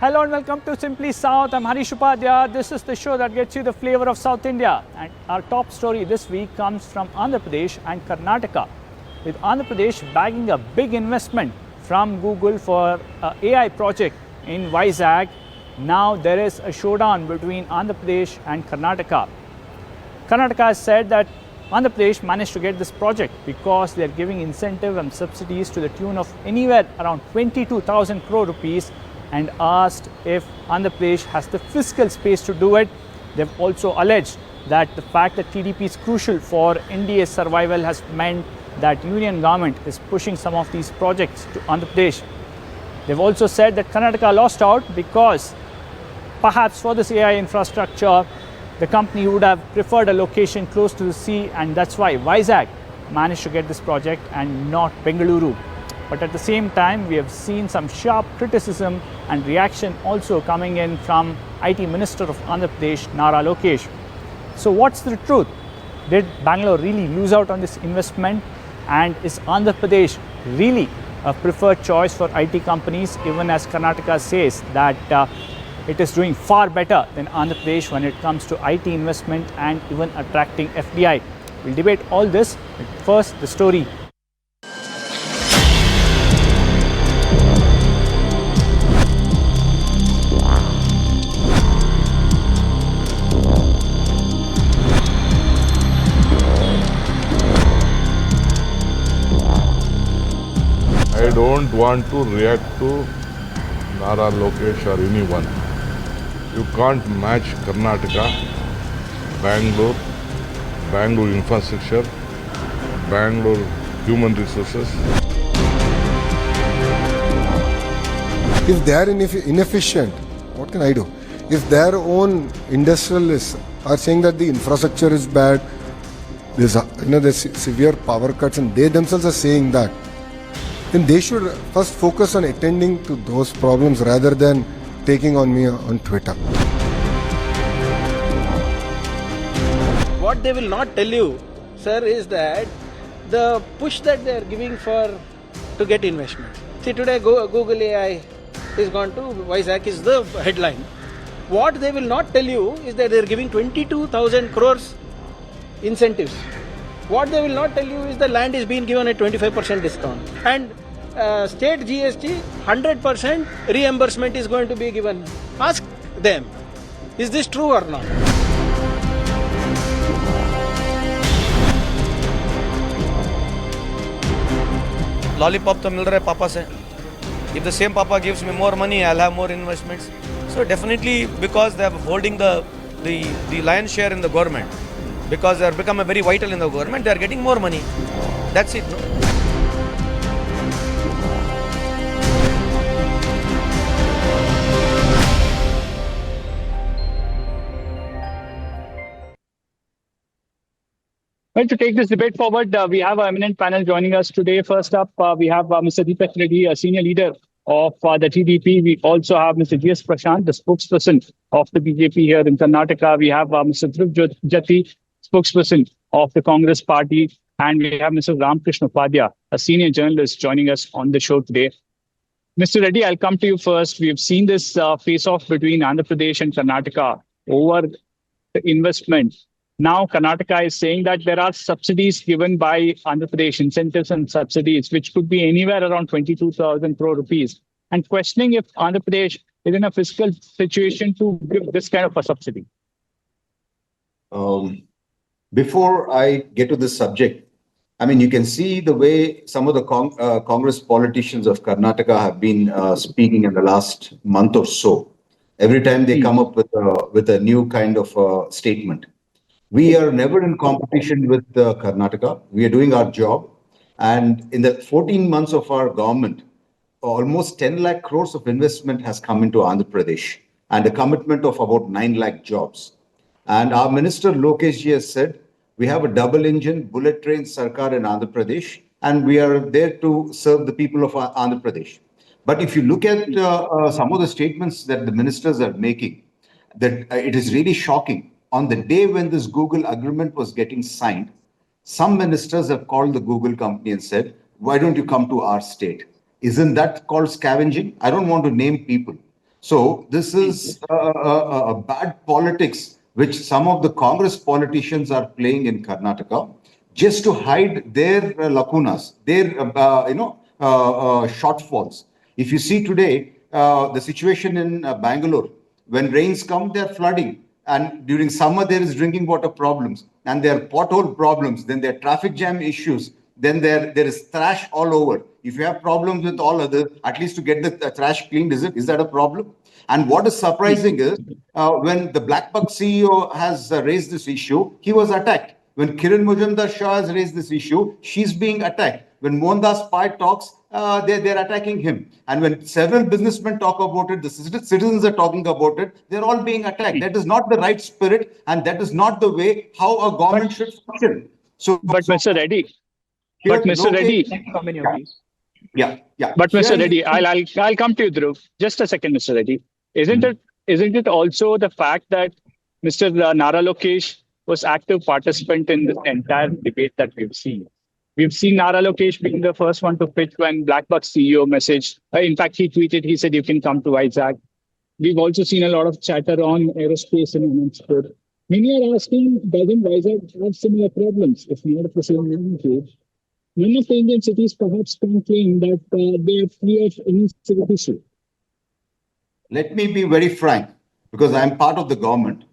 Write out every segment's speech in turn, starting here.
Hello and welcome to Simply South. I'm Harish Upadhyaya. This is the show that gets you the flavor of South India. And our top story this week comes from Andhra Pradesh and Karnataka, with Andhra Pradesh bagging a big investment from Google for an AI project in Vizag. Now there is a showdown between Andhra Pradesh and Karnataka. Karnataka has said that Andhra Pradesh managed to get this project because they are giving incentive and subsidies to the tune of anywhere around 22,000 crore rupees, and asked if Andhra Pradesh has the fiscal space to do it. They've also alleged that the fact that TDP is crucial for India's survival has meant that union government is pushing some of these projects to Andhra Pradesh. They've also said that Karnataka lost out because perhaps for this AI infrastructure, the company would have preferred a location close to the sea, and that's why Vizag managed to get this project and not Bengaluru. But at the same time, we have seen some sharp criticism and reaction also coming in from IT Minister of Andhra Pradesh, Nara Lokesh. So what's the truth? Did Bangalore really lose out on this investment? And is Andhra Pradesh really a preferred choice for IT companies, even as Karnataka says that it is doing far better than Andhra Pradesh when it comes to IT investment and even attracting FDI? We'll debate all this, but first the story. I don't want to react to Nara Lokesh or anyone. You can't match Karnataka, Bangalore infrastructure, Bangalore human resources. If they are inefficient, what can I do? If their own industrialists are saying that the infrastructure is bad, there's severe power cuts, and they themselves are saying that, then they should first focus on attending to those problems rather than taking on me on Twitter. What they will not tell you, sir, is that the push that they are giving to get investment. See, today Google AI is gone to Vizag is the headline. What they will not tell you is that they are giving 22,000 crores incentives. What they will not tell you is the land is being given at 25% discount. And state GST, 100% reimbursement is going to be given. Ask them, is this true or not? Lollipop to mil raha hai papa se. If the same papa gives me more money, I'll have more investments. So definitely, because they are holding the lion's share in the government, because they are become a very vital in the government, they are getting more money. That's it, no? Well, to take this debate forward, we have an eminent panel joining us today. First up, we have Mr. Deepak Reddy, a senior leader of the TDP. We also have Mr. G.S. Prashant, the spokesperson of the BJP here in Karnataka. We have Mr. Dhruv Jati, spokesperson of the Congress party. And we have Mr. Ramkrishna Upadhyaya, a senior journalist, joining us on the show today. Mr. Reddy, I'll come to you first. We have seen this face-off between Andhra Pradesh and Karnataka over the investment. Now, Karnataka is saying that there are subsidies given by Andhra Pradesh, incentives and subsidies, which could be anywhere around 22,000 crore rupees, and questioning if Andhra Pradesh is in a fiscal situation to give this kind of a subsidy. Before I get to this subject, I mean, you can see the way some of the Congress politicians of Karnataka have been speaking in the last month or so. Every time they come up with a new kind of statement. We are never in competition with Karnataka. We are doing our job. And in the 14 months of our government, almost 10 lakh crores of investment has come into Andhra Pradesh and a commitment of about 9 lakh jobs. And our Minister Lokesh ji has said, we have a double engine bullet train Sarkar in Andhra Pradesh, and we are there to serve the people of Andhra Pradesh. But if you look at some of the statements that the ministers are making, that it is really shocking. On the day when this Google agreement was getting signed, some ministers have called the Google company and said, why don't you come to our state? Isn't that called scavenging? I don't want to name people. So this is a bad politics which some of the Congress politicians are playing in Karnataka just to hide their lacunas, their shortfalls. If you see today the situation in Bangalore, when rains come, they are flooding, and during summer there is drinking water problems, and there are pothole problems, then there are traffic jam issues, then there is trash all over. If you have problems with all other, at least to get the trash cleaned, is that a problem? And what is surprising is when the Blackbuck CEO has raised this issue, he was attacked. When Kiran Mujumdar Shah has raised this issue, she's being attacked. When Mohandas Pai talks, they're attacking him. And when several businessmen talk about it, the citizens are talking about it, they're all being attacked. That is not the right spirit, and that is not the way how a government should function. But Mr. Reddy, here, Mr. Reddy, Come in here, please. yeah. but Mr. Here Reddy, I'll come to you, Dhruv. Just a second, Mr. Reddy. Isn't it also the fact that Mr. Nara Lokesh was active participant in this entire debate that we've seen? We've seen Nara Lokesh being the first one to pitch when Blackbuck CEO messaged. In fact, he tweeted, he said, you can come to Vizag. We've also seen a lot of chatter on aerospace and sport. Many are asking, doesn't Vizag have similar problems, if not of the same magnitude? None of the Indian cities perhaps can claim that they are free of any civic issue. Let me be very frank, because I'm part of the government.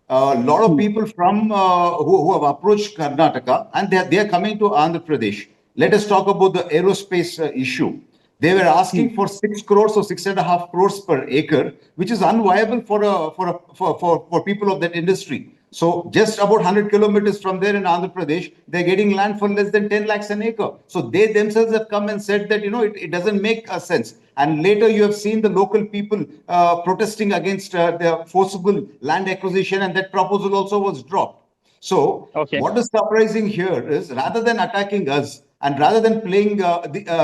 A lot of people from who have approached Karnataka, and they are coming to Andhra Pradesh. Let us talk about the aerospace issue. They were asking for 6 crores or 6.5 crores per acre, which is unviable for people of that industry. So just about 100 kilometers from there in Andhra Pradesh, they're getting land for less than 10 lakhs an acre. So they themselves have come and said that, it doesn't make sense. And later you have seen the local people protesting against the forcible land acquisition, and that proposal also was dropped. So what is surprising here is, rather than attacking us, and rather than playing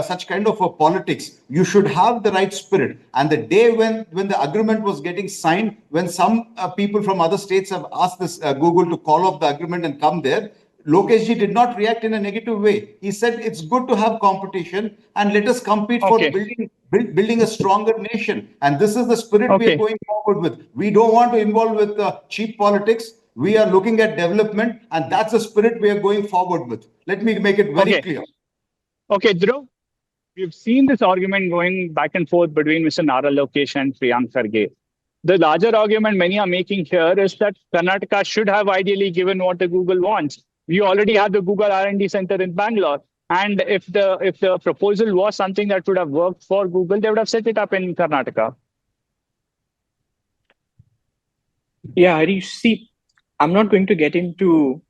such kind of a politics, you should have the right spirit. And the day when the agreement was getting signed, when some people from other states have asked this Google to call off the agreement and come there, Lokeshji did not react in a negative way. He said it's good to have competition, and let us compete for building a stronger nation. And this is the spirit we are going forward with. We don't want to involve with cheap politics. We are looking at development, and that's the spirit we are going forward with. Let me make it very clear. Okay, Dhruv, we've seen this argument going back and forth between Mr. Nara Lokesh and Priyank Kharge. The larger argument many are making here is that Karnataka should have ideally given what the Google wants. We already have the Google R&D Center in Bangalore. And if the proposal was something that would have worked for Google, they would have set it up in Karnataka. Yeah, Harish, see, I'm not going to get into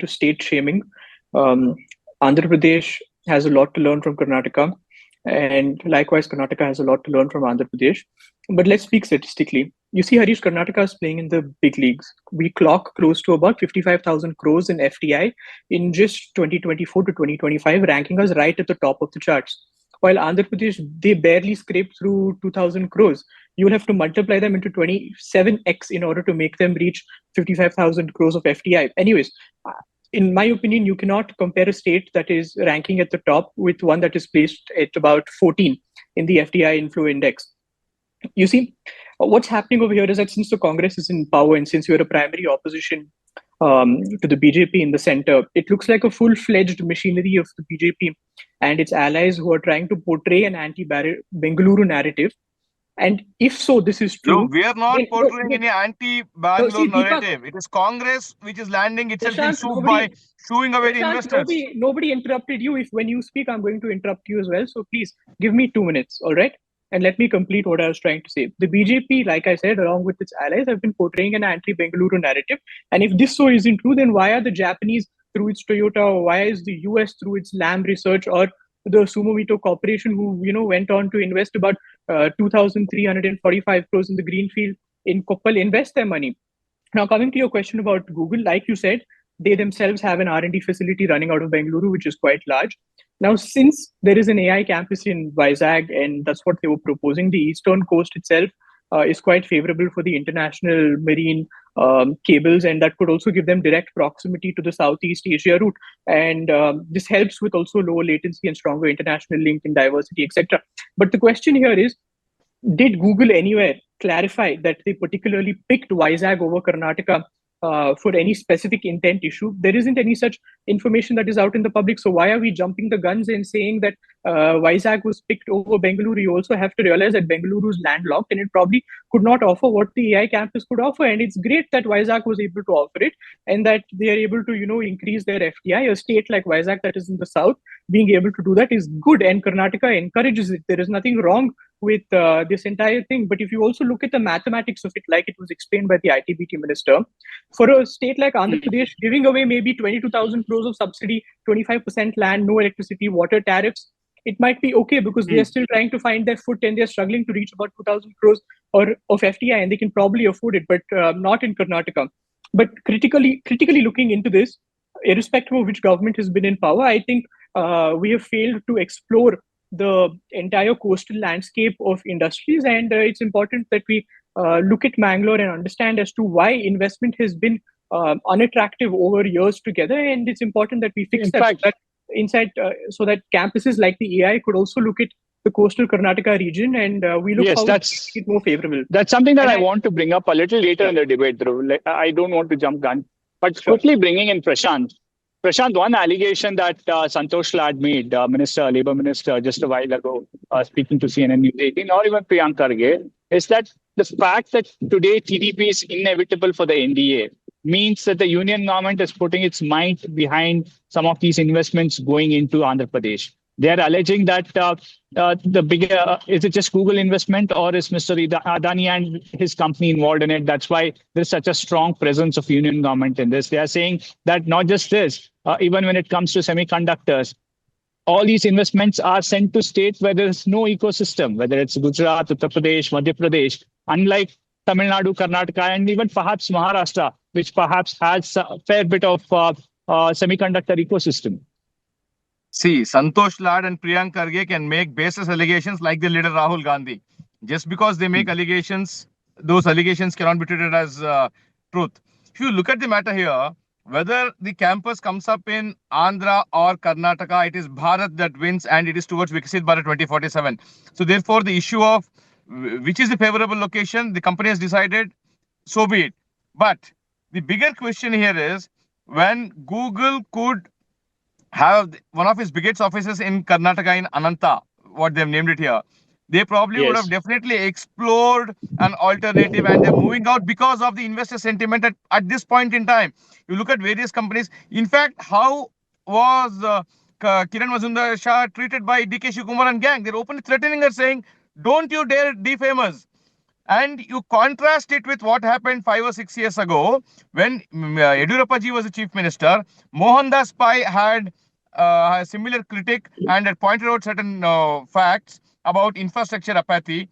state shaming. Andhra Pradesh has a lot to learn from Karnataka, and likewise Karnataka has a lot to learn from Andhra Pradesh. But let's speak statistically. You see, Harish, Karnataka is playing in the big leagues. We clock close to about 55,000 crores in FDI in just 2024 to 2025, ranking us right at the top of the charts. While Andhra Pradesh, they barely scraped through 2,000 crores. You will have to multiply them into 27x in order to make them reach 55,000 crores of FDI. Anyways, in my opinion, you cannot compare a state that is ranking at the top with one that is placed at about 14 in the FDI inflow index. You see, what's happening over here is that since the Congress is in power and since you're a primary opposition to the BJP in the center, it looks like a full-fledged machinery of the BJP and its allies who are trying to portray an anti-Bengaluru narrative. And if so, this is true. No, we are not portraying any anti-Bangalore narrative. It is Congress which is landing itself in soup by shooing away the investors. Nobody interrupted you. If when you speak, I'm going to interrupt you as well. So please give me 2 minutes, all right? And let me complete what I was trying to say. The BJP, like I said, along with its allies, have been portraying an anti-Bengaluru narrative. And if this so isn't true, then why are the Japanese through its Toyota, or why is the US through its Lamb Research, or the Sumitomo Corporation, who went on to invest about 2,345 crores in the greenfield in Koppal, invest their money? Now, coming to your question about Google, like you said, they themselves have an R&D facility running out of Bengaluru, which is quite large. Now, since there is an AI campus in Vizag, and that's what they were proposing, the eastern coast itself is quite favorable for the international marine cables, and that could also give them direct proximity to the Southeast Asia route. And this helps with also lower latency and stronger international link and diversity, etc. But the question here is, did Google anywhere clarify that they particularly picked Vizag over Karnataka for any specific intent issue? There isn't any such information that is out in the public. So why are we jumping the guns and saying that Vizag was picked over Bengaluru? You also have to realize that Bengaluru is landlocked and it probably could not offer what the AI campus could offer. And it's great that Vizag was able to offer it and that they are able to, increase their FDI. A state like Vizag that is in the south, being able to do that is good, and Karnataka encourages it. There is nothing wrong with this entire thing. But if you also look at the mathematics of it, like it was explained by the ITBT minister, for a state like Andhra Pradesh, giving away maybe 22,000 crores of subsidy, 25% land, no electricity, water tariffs, it might be okay because they are still trying to find their foot and they're struggling to reach about 2,000 crores of FDI, and they can probably afford it, but not in Karnataka. But critically looking into this, irrespective of which government has been in power, I think we have failed to explore the entire coastal landscape of industries, and it's important that we look at Mangalore and understand as to why investment has been unattractive over years together, and it's important that we fix so that campuses like the AI could also look at the coastal Karnataka region, and we look forward to making it more favorable. That's something that I want to bring up a little later in the debate, Dhruv. I don't want to jump gun, but quickly bringing in Prashant. Prashant, one allegation that Santosh Lad made, Labor Minister, just a while ago, speaking to CNN News 18, or even Priyank Kharge, is that the fact that today TDP is inevitable for the NDA means that the union government is putting its might behind some of these investments going into Andhra Pradesh. They are alleging that the bigger, is it just Google investment, or is Mr. Adani and his company involved in it? That's why there's such a strong presence of union government in this. They are saying that not just this, even when it comes to semiconductors, all these investments are sent to states where there's no ecosystem, whether it's Gujarat, Uttar Pradesh, Madhya Pradesh, unlike Tamil Nadu, Karnataka, and even perhaps Maharashtra, which perhaps has a fair bit of semiconductor ecosystem. See, Santosh Lad and Priyank Kharge can make baseless allegations like the leader Rahul Gandhi. Just because they make allegations, those allegations cannot be treated as truth. If you look at the matter here, whether the campus comes up in Andhra or Karnataka, it is Bharat that wins, and it is towards Viksit Bharat 2047. So therefore, the issue of which is the favorable location, the company has decided, so be it. But the bigger question here is, when Google could have one of its biggest offices in Karnataka, in Ananta, what they've named it here, they probably would have definitely explored an alternative, and they're moving out because of the investor sentiment at this point in time. You look at various companies. In fact, how was Kiran Mazumdar-Shaw treated by DK Shivakumar and gang? They're openly threatening her, saying, don't you dare defame us. And you contrast it with what happened 5 or 6 years ago when Yediyurappa ji was the chief minister. Mohandas Pai had a similar critic and had pointed out certain facts about infrastructure apathy.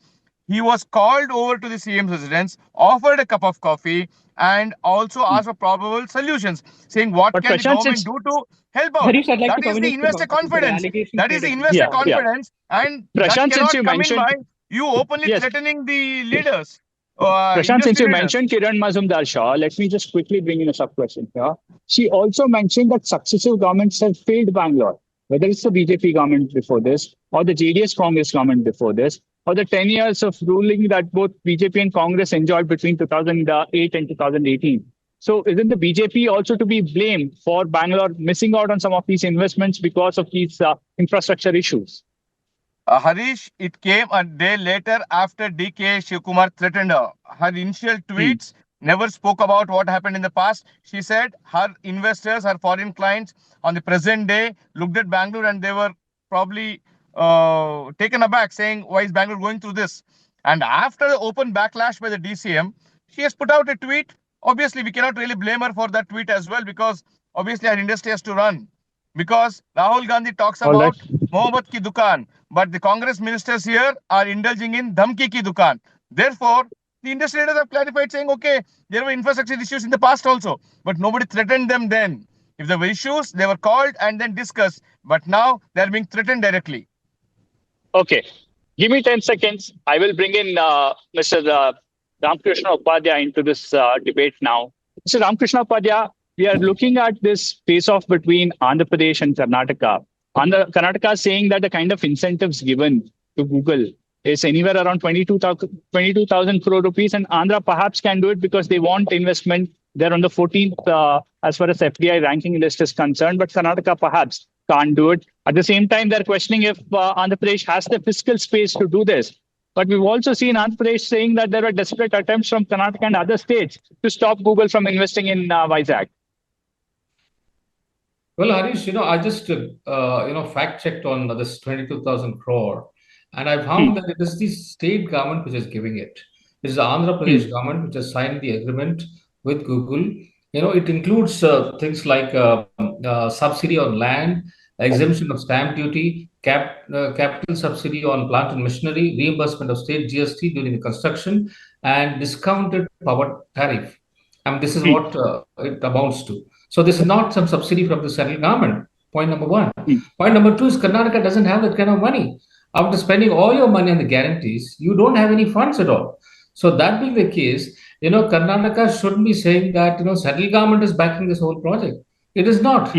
He was called over to the CM's residence, offered a cup of coffee, and also asked for probable solutions, saying what can the government do to help out. That is the investor confidence. That is the investor confidence. And Prashant, that cannot come in by you openly threatening the leaders. Prashant, since you mentioned Kiran Mazumdar-Shaw, let me just quickly bring in a sub-question here. She also mentioned that successive governments have failed Bangalore, whether it's the BJP government before this, or the JDS Congress government before this, or the 10 years of ruling that both BJP and Congress enjoyed between 2008 and 2018. So isn't the BJP also to be blamed for Bangalore missing out on some of these investments because of these infrastructure issues? Harish, it came a day later after DK Shivakumar threatened her. Her initial tweets never spoke about what happened in the past. She said her investors, her foreign clients on the present day looked at Bangalore and they were probably taken aback, saying, why is Bangalore going through this? And after the open backlash by the DCM, she has put out a tweet. Obviously, we cannot really blame her for that tweet as well, because obviously our industry has to run. Because Rahul Gandhi talks about Mohammed ki dukan, but the Congress ministers here are indulging in dhamki ki dukan. Therefore, the industry leaders have clarified, saying, okay, there were infrastructure issues in the past also, but nobody threatened them then. If there were issues, they were called and then discussed. But now they're being threatened directly. Okay. Give me 10 seconds. I will bring in Mr. Ramkrishna Upadhyay into this debate now. Mr. Ramkrishna Upadhyay, we are looking at this face-off between Andhra Pradesh and Karnataka. Karnataka is saying that the kind of incentives given to Google is anywhere around 22,000 crore rupees, and Andhra perhaps can do it because they want investment. They're on the 14th as far as FDI ranking list is concerned, but Karnataka perhaps can't do it. At the same time, they're questioning if Andhra Pradesh has the fiscal space to do this. But we've also seen Andhra Pradesh saying that there were desperate attempts from Karnataka and other states to stop Google from investing in Vizag. Well, Harish, I just, fact checked on this 22,000 crore, and I found that it is the state government which is giving it. It is the Andhra Pradesh government which has signed the agreement with Google. It includes things like subsidy on land, exemption of stamp duty, capital subsidy on plant and machinery, reimbursement of state GST during the construction, and discounted power tariff. This is what it amounts to. So this is not some subsidy from the central government. Point number one. Point number two is Karnataka doesn't have that kind of money. After spending all your money on the guarantees, you don't have any funds at all. So that being the case, Karnataka shouldn't be saying that, central government is backing this whole project. It is not.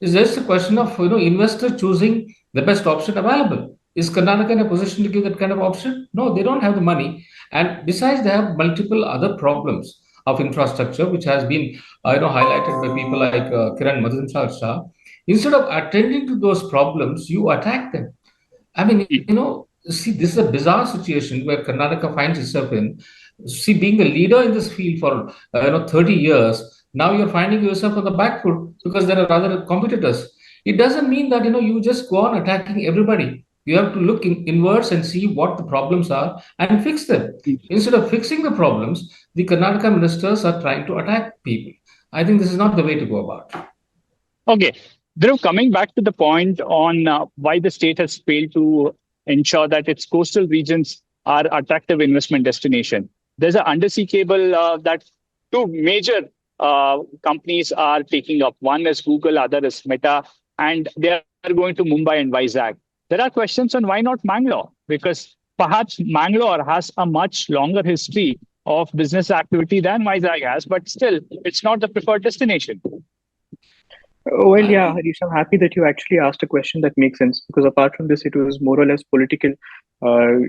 It's just a question of, investor choosing the best option available. Is Karnataka in a position to give that kind of option? No, they don't have the money. And besides, they have multiple other problems of infrastructure, which has been, highlighted by people like Kiran Mazumdar. Instead of attending to those problems, you attack them. See, this is a bizarre situation where Karnataka finds itself in. See, being the leader in this field for 30 years, now you're finding yourself on the back foot because there are other competitors. It doesn't mean that you just go on attacking everybody. You have to look inwards and see what the problems are and fix them. Instead of fixing the problems, the Karnataka ministers are trying to attack people. I think this is not the way to go about. Okay. Dhruv, coming back to the point on why the state has failed to ensure that its coastal regions are attractive investment destination. There's an undersea cable that two major companies are taking up. One is Google, other is Meta, and they are going to Mumbai and Vizag. There are questions on why not Mangalore, because perhaps Mangalore has a much longer history of business activity than Vizag has, but still, it's not the preferred destination. Well, yeah, Harish, I'm happy that you actually asked a question that makes sense, because apart from this, it was more or less political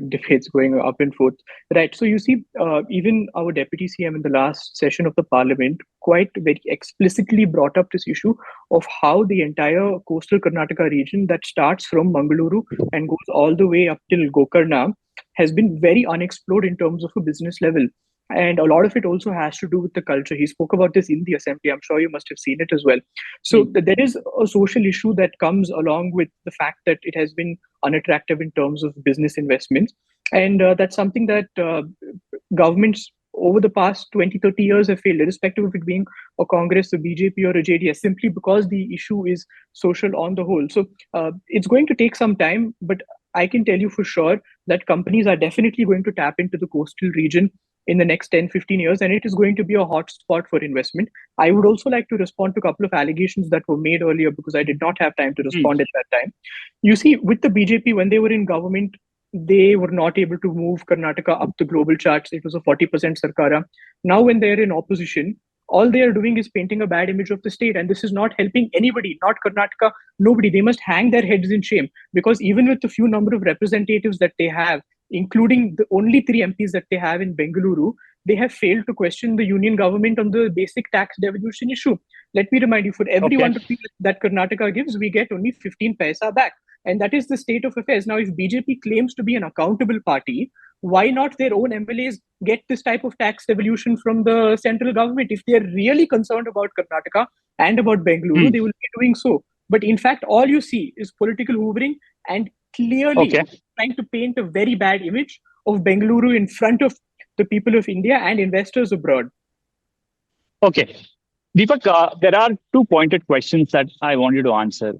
debates going up and forth. Right. So you see, even our deputy CM in the last session of the parliament quite very explicitly brought up this issue of how the entire coastal Karnataka region that starts from Bengaluru and goes all the way up till Gokarna has been very unexplored in terms of a business level. And a lot of it also has to do with the culture. He spoke about this in the assembly. I'm sure you must have seen it as well. So there is a social issue that comes along with the fact that it has been unattractive in terms of business investments. And that's something that governments over the past 20, 30 years have failed, irrespective of it being a Congress, a BJP or a JDS, simply because the issue is social on the whole. So it's going to take some time, but I can tell you for sure that companies are definitely going to tap into the coastal region in the next 10, 15 years, and it is going to be a hot spot for investment. I would also like to respond to a couple of allegations that were made earlier, because I did not have time to respond at that time. You see, with the BJP, when they were in government, they were not able to move Karnataka up the global charts. It was a 40% Sarkara. Now, when they're in opposition, all they are doing is painting a bad image of the state. And this is not helping anybody, not Karnataka, nobody. They must hang their heads in shame, because even with the few number of representatives that they have, including the only 3 MPs that they have in Bengaluru, they have failed to question the union government on the basic tax devolution issue. Let me remind you, for every 1 rupee that Karnataka gives, we get only 15 paisa back. And that is the state of affairs. Now, if BJP claims to be an accountable party, why not their own MLAs get this type of tax devolution from the central government? If they're really concerned about Karnataka and about Bengaluru, they will be doing so. But in fact, all you see is political hoovering and clearly trying to paint a very bad image of Bengaluru in front of the people of India and investors abroad. Okay. Deepak, there are 2 pointed questions that I want you to answer.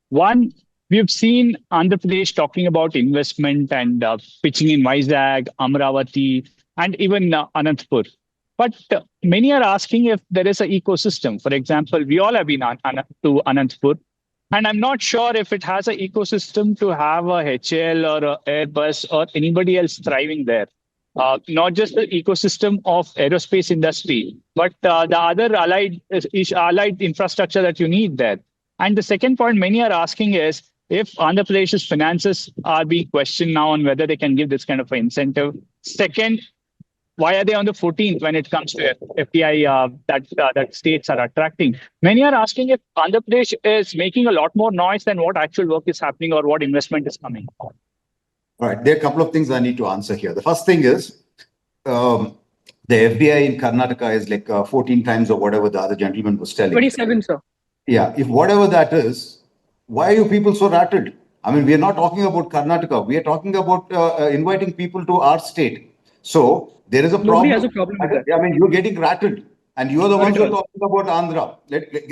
One, we've seen Andhra Pradesh talking about investment and pitching in Vizag, Amravati, and even Anantapur. But many are asking if there is an ecosystem. For example, we all have been to Anantapur, and I'm not sure if it has an ecosystem to have a HAL or a Airbus or anybody else thriving there. Not just the ecosystem of aerospace industry, but the other allied infrastructure that you need there. And the second point many are asking is, if Andhra Pradesh's finances are being questioned now on whether they can give this kind of an incentive. Second, why are they on the 14th when it comes to FDI that states are attracting? Many are asking if Andhra Pradesh is making a lot more noise than what actual work is happening or what investment is coming. All right, there are a couple of things I need to answer here. The first thing is the FDI in Karnataka is like 14 times or whatever the other gentleman was telling. 27, sir. Yeah, if whatever that is, why are you people so rattled? I mean, we are not talking about Karnataka. We are talking about inviting people to our state. So there is a problem. Nobody has a problem with that. I mean, you're getting rattled. And you are the ones who are talking about Andhra.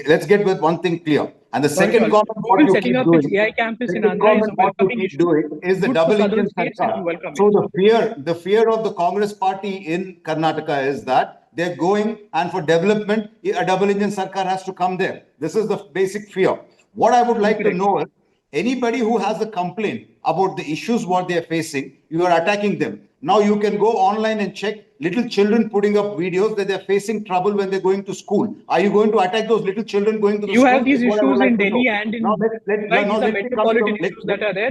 Let's get with one thing clear. And the second comment, what you keep doing, AI campus in Andhra is a welcoming issue. doing is the double engine Sarkar. So the fear of the Congress party in Karnataka is that they're going, and for development, a double engine Sarkar has to come there. This is the basic fear. What I would like to know is, anybody who has a complaint about the issues what they are facing, you are attacking them. Now you can go online and check little children putting up videos that they're facing trouble when they're going to school. Are you going to attack those little children going to the school? You have these issues in Delhi and in metropolitan issues that are there.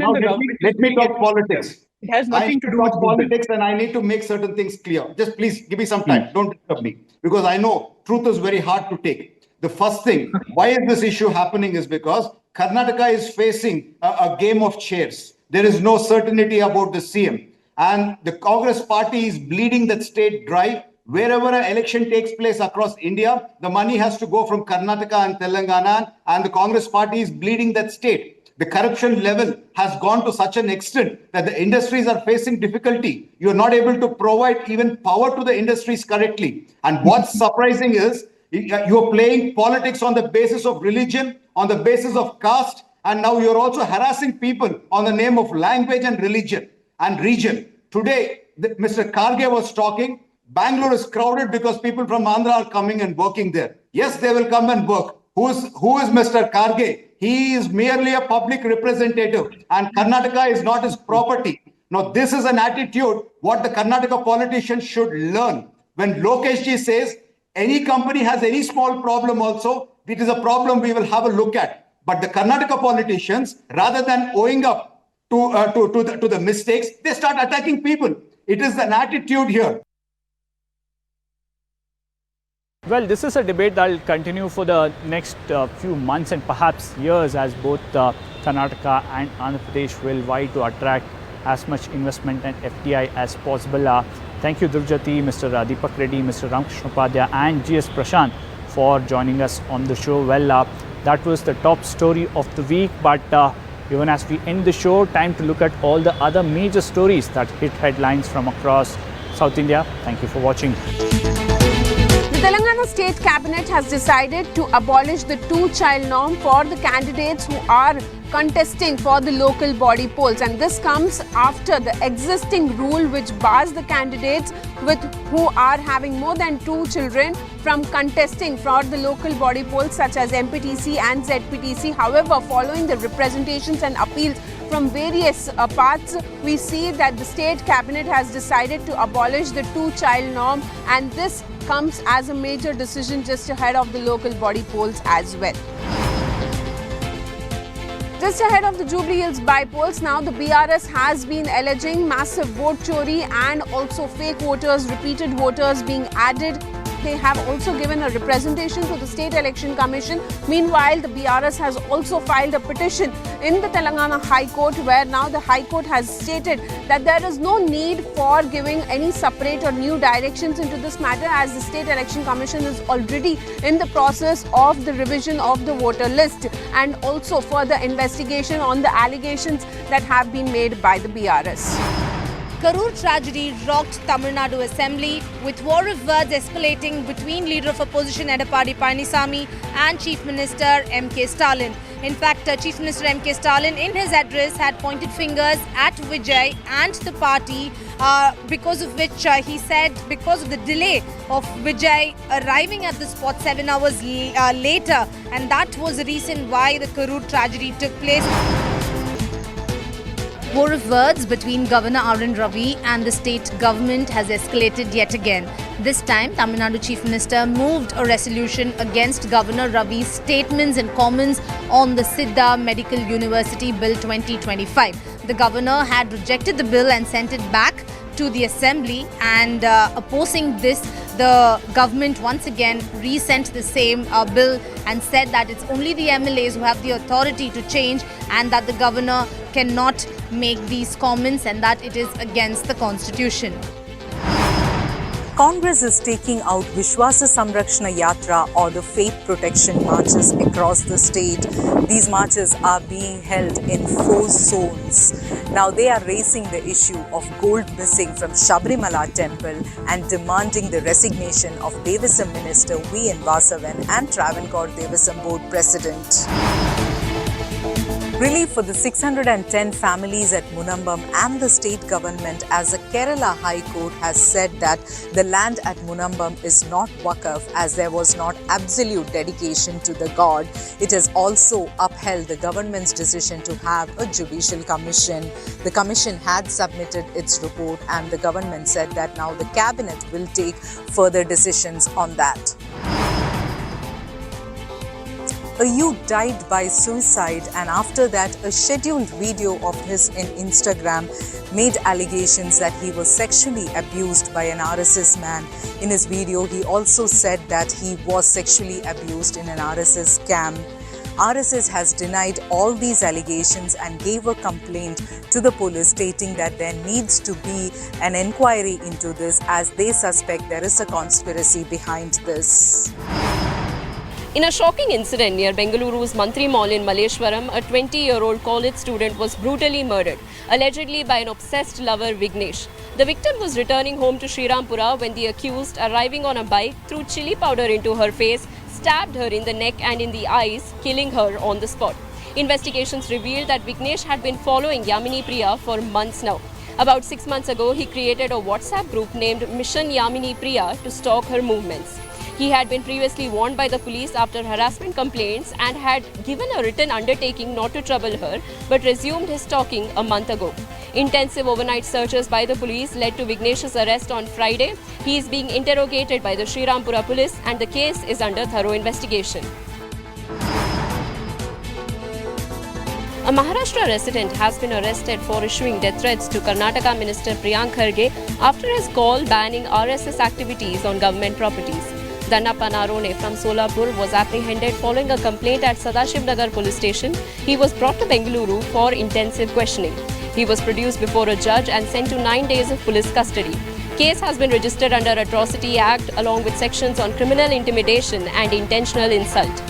Let me talk politics. It has nothing to do with politics, and I need to make certain things clear. Just please give me some time. Don't disturb me, because I know truth is very hard to take. The first thing, why is this issue happening, is because Karnataka is facing a game of chairs. There is no certainty about the CM. And the Congress party is bleeding that state dry. Wherever an election takes place across India, the money has to go from Karnataka and Telangana, and the Congress party is bleeding that state. The corruption level has gone to such an extent that the industries are facing difficulty. You are not able to provide even power to the industries correctly. And what's surprising is you're playing politics on the basis of religion, on the basis of caste, and now you're also harassing people on the name of language and religion and region. Today, Mr. Karge was talking, Bengaluru is crowded because people from Andhra are coming and working there. Yes, they will come and work. Who is Mr. Karge? He is merely a public representative, and Karnataka is not his property. Now, this is an attitude what the Karnataka politicians should learn. When Lokesh ji says, any company has any small problem also, it is a problem we will have a look at. But the Karnataka politicians, rather than owing up to the mistakes, they start attacking people. It is an attitude here. Well, this is a debate that will continue for the next few months and perhaps years, as both Karnataka and Andhra Pradesh will vie to attract as much investment and FDI as possible. Thank you, Durjati, Mr. Deepak Reddy, Mr. Ramkrishna Upadhyay and GS Prashant for joining us on the show. Well, that was the top story of the week, but even as we end the show, time to look at all the other major stories that hit headlines from across South India. Thank you for watching. The Telangana State Cabinet has decided to abolish the two-child norm for the candidates who are contesting for the local body polls, and this comes after the existing rule which bars the candidates who are having more than 2 children from contesting for the local body polls such as MPTC and ZPTC. However, following the representations and appeals from various parts, we see that the state cabinet has decided to abolish the two-child norm, and this comes as a major decision just ahead of the local body polls as well. Just ahead of the Jubilee Hills by-polls, now the BRS has been alleging massive vote chori and also fake voters, repeated voters being added. They have also given a representation to the State Election Commission. Meanwhile, the BRS has also filed a petition in the Telangana High Court, where now the High Court has stated that there is no need for giving any separate or new directions into this matter, as the State Election Commission is already in the process of the revision of the voter list and also further investigation on the allegations that have been made by the BRS. Karur tragedy rocked Tamil Nadu Assembly, with war of words escalating between Leader of Opposition Edappadi Palanisamy and Chief Minister M.K. Stalin. In fact, Chief Minister M.K. Stalin in his address had pointed fingers at Vijay and the party, because of which he said because of the delay of Vijay arriving at the spot 7 hours later, and that was the reason why the Karur tragedy took place. War of words between Governor R.N. Ravi and the state government has escalated yet again. This time, Tamil Nadu Chief Minister moved a resolution against Governor Ravi's statements and comments on the Siddha Medical University Bill 2025. The governor had rejected the bill and sent it back to the assembly, and opposing this, the government once again resent the same bill and said that it's only the MLAs who have the authority to change and that the governor cannot make these comments and that it is against the constitution. Congress is taking out Vishwasa Samrakshana Yatra or the faith protection marches across the state. These marches are being held in 4 zones. Now they are raising the issue of gold missing from Sabrimala temple and demanding the resignation of Devasam Minister V.N. Vasavan and Travancore Devasam Board President. Relief for the 610 families at Munambam and the state government, as the Kerala High Court has said that the land at Munambam is not Waqf as there was not absolute dedication to the god. It has also upheld the government's decision to have a judicial commission. The commission had submitted its report and the government said that now the cabinet will take further decisions on that. A youth died by suicide, and after that a scheduled video of his in Instagram made allegations that he was sexually abused by an RSS man. In his video, he also said that he was sexually abused in an RSS camp. RSS has denied all these allegations and gave a complaint to the police stating that there needs to be an inquiry into this as they suspect there is a conspiracy behind this. In a shocking incident near Bengaluru's Mantri Mall in Malleshwaram, a 20-year-old college student was brutally murdered, allegedly by an obsessed lover, Vignesh. The victim was returning home to Srirampura when the accused, arriving on a bike, threw chili powder into her face, stabbed her in the neck and in the eyes, killing her on the spot. Investigations revealed that Vignesh had been following Yamini Priya for months now. About 6 months ago, he created a WhatsApp group named Mission Yamini Priya to stalk her movements. He had been previously warned by the police after harassment complaints and had given a written undertaking not to trouble her, but resumed his stalking a month ago. Intensive overnight searches by the police led to Vignesh's arrest on Friday. He is being interrogated by the Srirampura police and the case is under thorough investigation. A Maharashtra resident has been arrested for issuing death threats to Karnataka Minister Priyank Kharge after his call banning RSS activities on government properties. Dannappa Narone from Solapur was apprehended following a complaint at Sadashiv Nagar police station. He was brought to Bengaluru for intensive questioning. He was produced before a judge and sent to 9 days of police custody. Case has been registered under Atrocity Act along with sections on criminal intimidation and intentional insult.